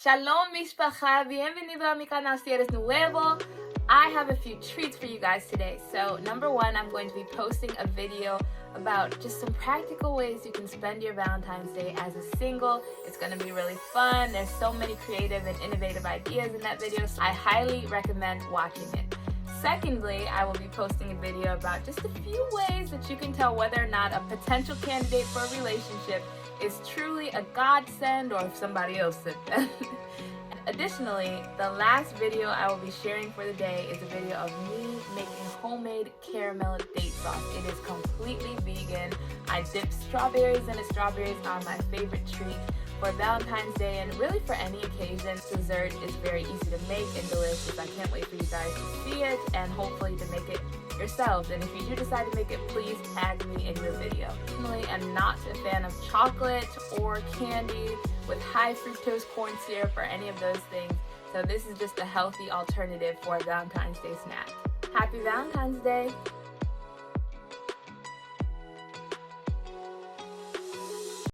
Shalom mishpacha, bienvenido a mi canal si eres nuevo. I have a few treats for you guys today. So number one, I'm going to be posting a video about just some practical ways you can spend your Valentine's Day as a single. It's going to be really fun. There's so many creative and innovative ideas in that video, so I highly recommend watching it. Secondly, I will be posting a video about just a few ways that you can tell whether or not a potential candidate for a relationship is truly a godsend or if somebody else sent them. Additionally, the last video I will be sharing for the day is a video of me making homemade caramel date sauce. It is completely vegan. I dip strawberries in it. Strawberries are my favorite treat for Valentine's Day and really for any occasion. Dessert is very easy to make and delicious. I can't wait for you guys to see it and hopefully to make it yourselves. And if you do decide to make it, please tag me in your video. Personally, I'm not a fan of chocolate or candy with high fructose corn syrup or any of those things. So this is just a healthy alternative for a Valentine's Day snack. Happy Valentine's Day!